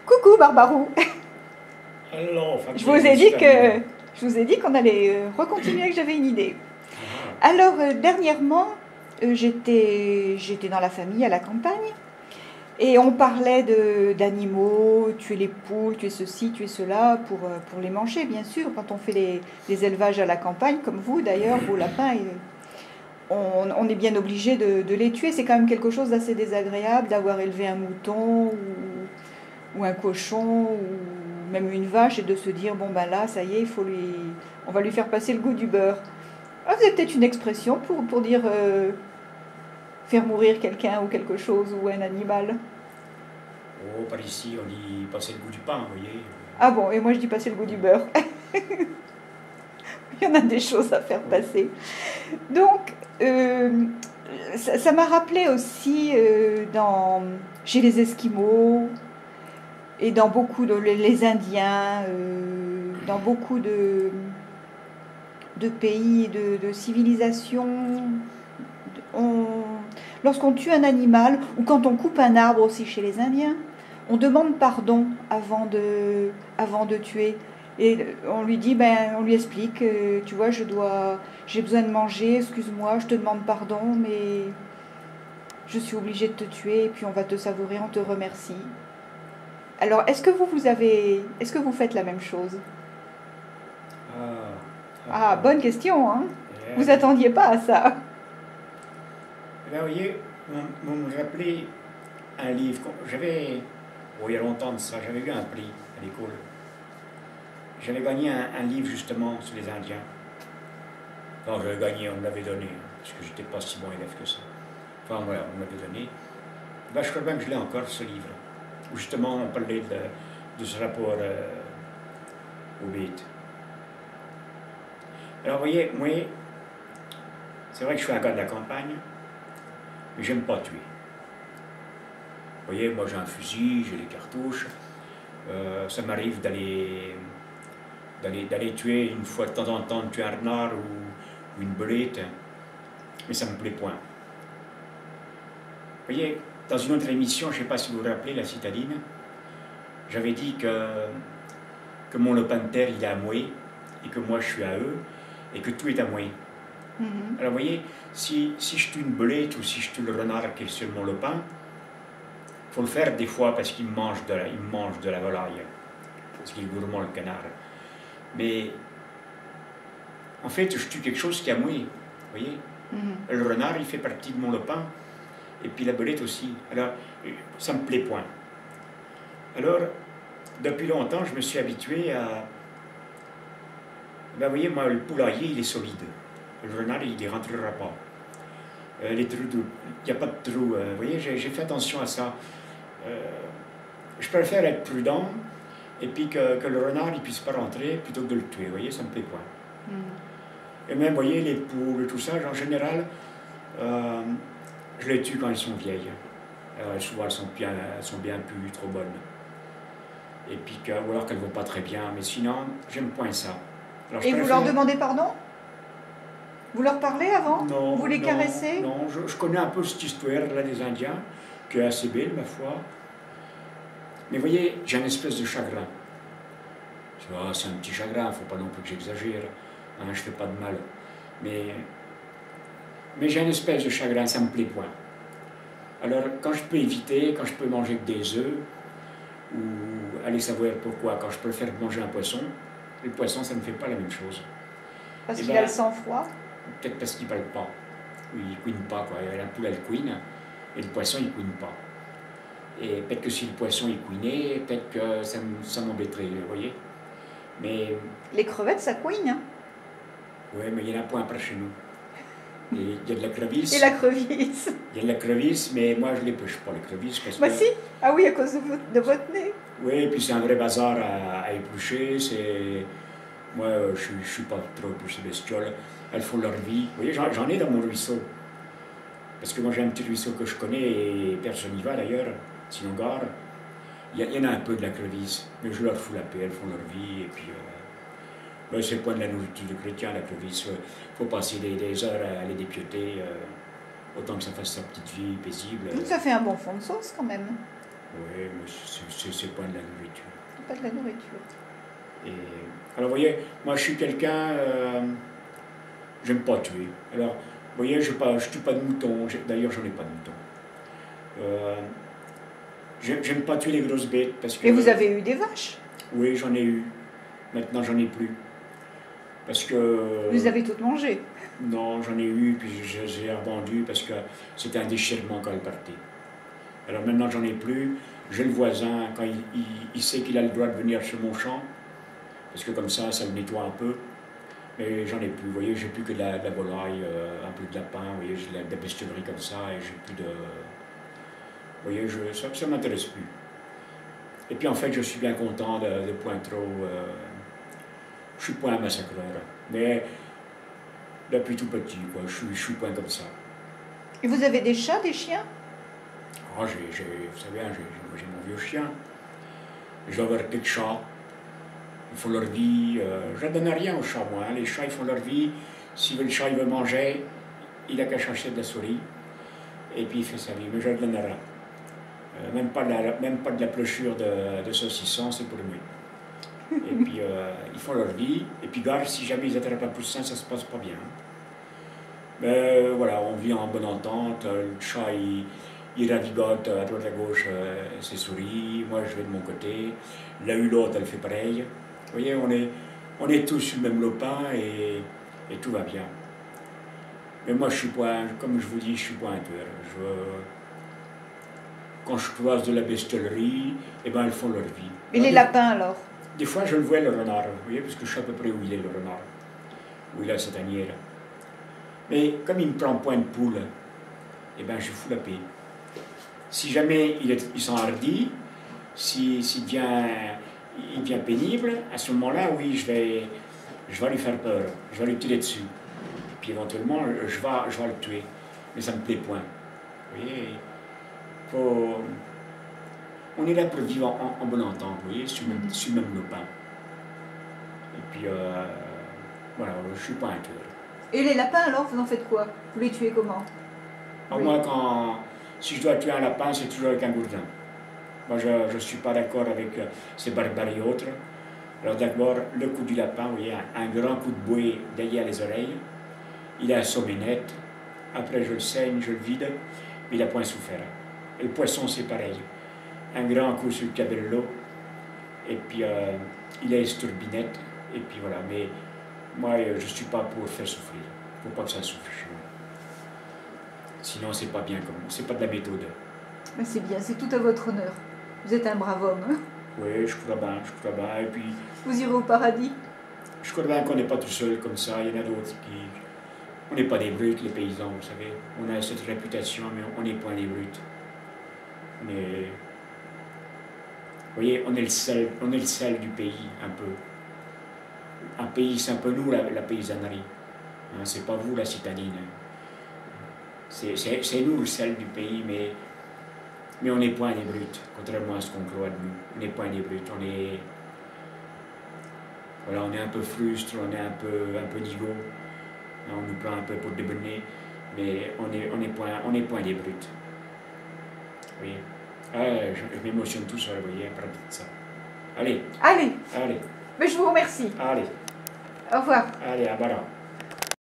Coucou Barbarou. Alors, Je vous ai dit qu'on allait recontinuer, que j'avais une idée. Alors, dernièrement, j'étais dans la famille, à la campagne, et on parlait d'animaux, tuer les poules, tuer ceci, tuer cela, pour les manger, bien sûr. Quand on fait les élevages à la campagne, comme vous d'ailleurs, vos lapins, on est bien obligé de les tuer. C'est quand même quelque chose d'assez désagréable d'avoir élevé un mouton ou un cochon ou même une vache et de se dire bon ben là ça y est on va lui faire passer le goût du beurre. Ah, vous avez peut-être une expression pour dire faire mourir quelqu'un ou quelque chose ou un animal. Oh, par ici, on dit passer le goût du pain, vous voyez. Ah bon, et moi je dis passer le goût du beurre. Il y en a des choses à faire passer. Donc, ça m'a rappelé aussi chez les Esquimaux et dans beaucoup les Indiens, dans beaucoup de pays, de civilisations. Lorsqu'on tue un animal, ou quand on coupe un arbre aussi chez les Indiens, on demande pardon avant de tuer. Et on lui dit, on lui explique, tu vois, j'ai besoin de manger, excuse-moi, je te demande pardon, mais je suis obligée de te tuer, et puis on va te savourer, on te remercie. Alors, est-ce que vous faites la même chose? Ah, bonne question, hein? Vous attendiez pas à ça. Là, vous voyez, vous me rappelez un livre, il y a longtemps de ça, j'avais eu un prix à l'école. J'avais gagné un livre justement sur les Indiens. Non, j'avais gagné, on me l'avait donné, parce que j'étais pas si bon élève que ça. Enfin voilà, on me l'avait donné. Je crois bien que je l'ai encore, ce livre, où justement on parlait de ce rapport aux bêtes. Alors vous voyez, moi, c'est vrai que je suis un gars de la campagne, mais j'aime pas tuer. Vous voyez, moi j'ai un fusil, j'ai des cartouches, ça m'arrive d'aller tuer une fois de temps en temps, tuer un renard ou une belette, mais ça me plaît point. Vous voyez, dans une autre émission, je ne sais pas si vous vous rappelez, La Citadine, j'avais dit que mon lopin de terre il est à moi, et que moi je suis à eux, et que tout est à moi. Alors vous voyez, si je tue une belette ou si je tue le renard qui est sur mon lopin, il faut le faire des fois parce qu'il mange de la volaille, parce qu'il est gourmand le canard. Mais en fait, je tue quelque chose qui est à moi, vous voyez. Le renard, il fait partie de mon lopin, et puis la belette aussi. Alors, ça me plaît point. Alors, depuis longtemps, je me suis habitué à... vous voyez, moi, le poulailler, il est solide. Le renard, il ne rentrera pas. Les trous, il n'y a pas de trous. Vous voyez, j'ai fait attention à ça. Je préfère être prudent et puis que le renard ne puisse pas rentrer plutôt que de le tuer. Vous voyez, ça me plaît pas. Et même, vous voyez, les poules, tout ça, en général, je les tue quand elles sont vieilles. Souvent, elles sont bien plus trop bonnes. Et puis, ou alors qu'elles ne vont pas très bien. Mais sinon, j'aime point ça. Alors, et vous leur demandez pardon? Vous leur parlez avant? Non. Vous les caressez? Non, je connais un peu cette histoire-là des Indiens, qui est assez belle, ma foi. Mais vous voyez, j'ai une espèce de chagrin. C'est un petit chagrin, il ne faut pas non plus que j'exagère. Hein, je ne fais pas de mal. Mais j'ai une espèce de chagrin, ça me plaît point. Alors, quand je peux éviter, quand je peux manger que des œufs, ou aller savoir pourquoi, quand je préfère manger un poisson, le poisson, ça ne me fait pas la même chose. Parce qu'il a le sang-froid? Peut-être parce qu'il ne parle pas. Il ne couine pas, quoi. La poule, elle couine, et le poisson, il ne couine pas. Et peut-être que si le poisson, il couinait, peut-être que ça m'embêterait, vous voyez. Mais... les crevettes, ça couine, hein? Oui, mais il y en a point près chez nous. Et il y a de la crevisse. Et la crevisse? Il y a de la crevisse, mais moi, je ne les pêche pas, les crevisses. Parce que... si. Ah oui, à cause de votre nez. Oui, et puis c'est un vrai bazar à éplucher. Moi, je ne suis pas trop pour ces bestioles. Elles font leur vie. Vous voyez, j'en ai dans mon ruisseau. Parce que moi, j'ai un petit ruisseau que je connais et personne n'y va d'ailleurs, sinon gare. Il y en a un peu de la crevisse, mais je leur fous la paix, elles font leur vie. Et puis, c'est le point de la nourriture de chrétien, la crevisse. Il faut passer des heures à les dépioter, autant que ça fasse sa petite vie paisible. Ça fait un bon fond de sauce quand même. Oui, mais c'est pas de la nourriture. Pas de la nourriture. Et, alors, vous voyez, moi je suis quelqu'un, j'aime pas tuer. Alors, vous voyez, je tue pas de moutons, d'ailleurs j'en ai pas de moutons. J'aime pas tuer les grosses bêtes parce que... Mais vous avez eu des vaches? Oui, j'en ai eu. Maintenant, j'en ai plus. Parce que... Vous les avez toutes mangées? Non, j'en ai eu, puis je les ai revendues parce que c'était un déchirement quand elles partaient. Alors maintenant, j'en ai plus. J'ai le voisin, quand il sait qu'il a le droit de venir sur mon champ, parce que comme ça le nettoie un peu. Mais j'en ai plus, vous voyez, j'ai plus que de la volaille, un peu de lapin, vous voyez, j'ai de la bestiollerie comme ça, et j'ai plus de... Vous voyez, ça ne m'intéresse plus. Et puis en fait, je suis bien content de point trop... je suis point un massacreur. Mais depuis tout petit, quoi, je suis point comme ça. Et vous avez des chats, des chiens? Oh, vous savez, j'ai mon vieux chien. Je dois avoir quelques chats. Ils font leur vie. Je ne donne rien aux chats, moi. Hein. Les chats, ils font leur vie. Si le chat il veut manger, il n'a qu'à chercher de la souris. Et puis il fait sa vie. Mais je ne donne rien. Même pas de la plechure de saucisson, c'est pour lui. Et puis ils font leur vie. Et puis gare, si jamais ils attrapent un poussin, ça se passe pas bien. Mais voilà, on vit en bonne entente. Le chat, il ravigote à droite à gauche ses souris. Moi, je vais de mon côté. L'autre, elle fait pareil. Vous voyez, on est tous sur le même lopin et tout va bien. Mais moi, je suis pas, comme je vous dis, je suis pas un tueur. Quand je croise de la bestiollerie, eh ben, elles font leur vie. Et les lapins, alors? Des fois, je le vois, le renard, vous voyez, parce que je sais à peu près où il est, le renard. Où il a sa tanière. Mais comme il me prend point de poule, eh ben, je fous la paix. Si jamais il s'enhardit, s'il devient pénible, à ce moment-là, oui, je vais lui faire peur, je vais lui tirer dessus. Puis éventuellement, je vais le tuer. Mais ça ne me plaît point. Vous voyez, on est là pour vivre en bonne entente, vous voyez, sur le même lopin. Et puis, voilà, je ne suis pas un tueur. Et les lapins, alors, vous en faites quoi? Vous les tuez comment? Oui. Moi, si je dois tuer un lapin, c'est toujours avec un gourdin. Moi, je ne suis pas d'accord avec ces barbaries autres. Alors d'abord, le coup du lapin, vous voyez, un grand coup de bouée derrière les oreilles. Il a un sommet net. Après, je le saigne, je le vide, mais il n'a point souffert. Et le poisson, c'est pareil. Un grand coup sur le cabello, et puis il a les turbinettes, et puis voilà. Mais moi, je ne suis pas pour faire souffrir. Il ne faut pas que ça souffre chez moi. Sinon, c'est pas bien, c'est pas de la méthode. Mais c'est bien, c'est tout à votre honneur. Vous êtes un brave homme. Hein? Oui, je crois bien, et puis... Vous irez au paradis? Je crois bien qu'on n'est pas tout seul comme ça, il y en a d'autres qui... On n'est pas des brutes, les paysans, vous savez. On a cette réputation, mais on n'est pas des brutes. Vous voyez, on est le sel du pays, un peu. Un pays, c'est un peu nous, la paysannerie. Hein, c'est pas vous, la citadine. C'est nous, le sel du pays, mais on n'est pas des brutes, contrairement à ce qu'on croit de nous. On n'est pas des brutes, voilà, on est un peu frustre, on est un peu nigo. On nous prend un peu pour des bonnets, mais on n'est pas des brutes. Oui. Je m'émotionne tout seul, vous voyez, à parler de ça. Allez. Allez. Mais je vous remercie. Allez. Au revoir. Allez, à Bara.